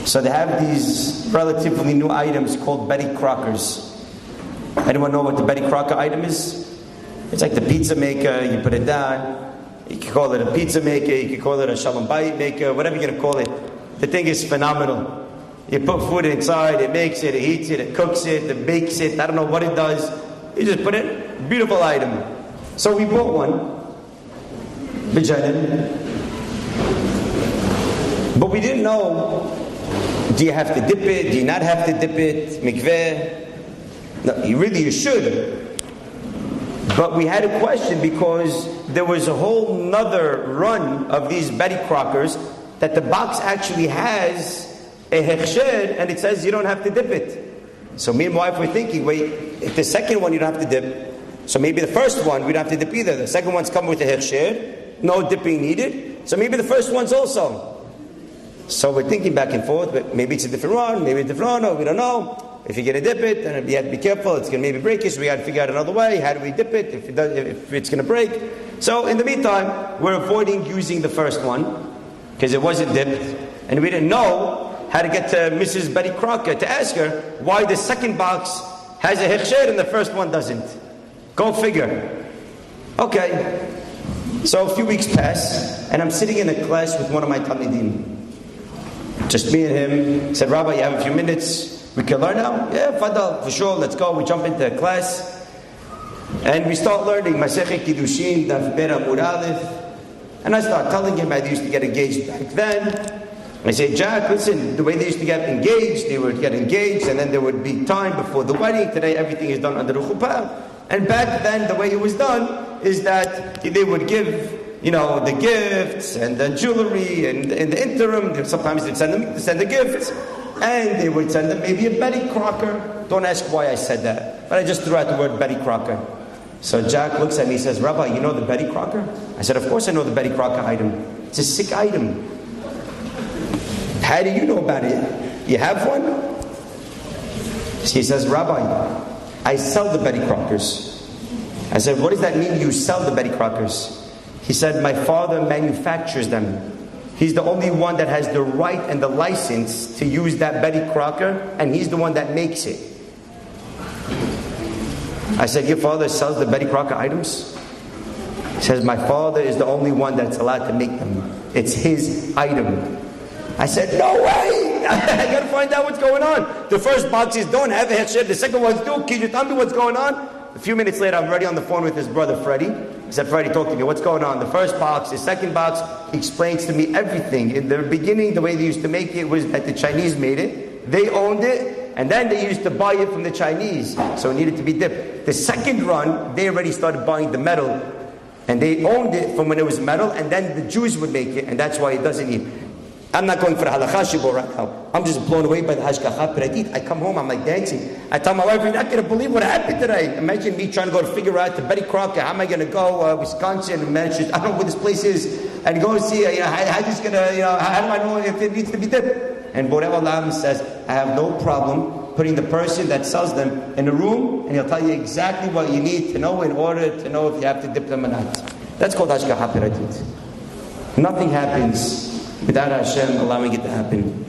So they have these relatively new items called Betty Crockers. Anyone know what the Betty Crocker item is? It's like the pizza maker. You put it down. You can call it a pizza maker. You can call it a shalom bayit maker. Whatever you're going to call it. The thing is phenomenal. You put food inside. It makes it. It heats it. It cooks it. It bakes it. I don't know what it does. You just put it. Beautiful item. So we bought one. But we didn't know. Do you have to dip it? Do you not have to dip it? Mikveh? No, you should. But we had a question because there was a whole nother run of these Betty Crockers that the box actually has a hechsher and it says you don't have to dip it. So me and my wife were thinking, wait, if the second one you don't have to dip, so maybe the first one we don't have to dip either. The second one's come with a hechsher, no dipping needed. So maybe the first one's also. So we're thinking back and forth, but maybe it's a different one, maybe a different one, no, we don't know. If you're going to dip it, then you have to be careful. It's going to maybe break it, so we got to figure out another way. How do we dip it if it's going to break? So in the meantime, we're avoiding using the first one because it wasn't dipped, and we didn't know how to get to Mrs. Betty Crocker to ask her why the second box has a hechsher and the first one doesn't. Go figure. Okay. So a few weeks pass, and I'm sitting in a class with one of my talmidim. Just me and him. He said, Rabbi, you have a few minutes. We can learn now? Yeah, Fadal, for sure, let's go. We jump into class. And we start learning Masechet Kiddushin, Daf Bet Amud Aleph. And I start telling him how they used to get engaged back then. I say, Jack, listen, the way they used to get engaged, they would get engaged and then there would be time before the wedding. Today everything is done under the chuppah. And back then the way it was done is that they would give, the gifts and the jewelry, and in the interim, sometimes they'd send the gifts. And they would send them maybe a Betty Crocker. Don't ask why I said that. But I just threw out the word Betty Crocker. So Jack looks at me and says, Rabbi, you know the Betty Crocker? I said, of course I know the Betty Crocker item. It's a sick item. How do you know about it? You have one? He says, Rabbi, I sell the Betty Crockers. I said, what does that mean you sell the Betty Crockers? He said, my father manufactures them. He's the only one that has the right and the license to use that Betty Crocker, and he's the one that makes it. I said, your father sells the Betty Crocker items? He says, my father is the only one that's allowed to make them. It's his item. I said, no way! I gotta find out what's going on. The first boxes don't have a hechsher, the second ones do. Can you tell me what's going on? A few minutes later, I'm already on the phone with his brother, Freddie. He said, Freddie, talk to me. What's going on? The first box, the second box, he explains to me everything. In the beginning, the way they used to make it was that the Chinese made it. They owned it. And then they used to buy it from the Chinese. So it needed to be dipped. The second run, they already started buying the metal. And they owned it from when it was metal. And then the Jews would make it. And that's why it doesn't eat. I'm not going for the halakha shibur right now. I'm just blown away by the hashgacha pradit. I come home, I'm like dancing. I tell my wife, you're not going to believe what happened today. Imagine me trying to go to figure out to Betty Crocker. How am I going to go Wisconsin and Manchester? I don't know where this place is. And go and see, how do I know if it needs to be dipped? And Borei Olam says, I have no problem putting the person that sells them in a room, and he'll tell you exactly what you need to know in order to know if you have to dip them or not. That's called hashgacha pradit. Nothing happens without Hashem allowing it to happen.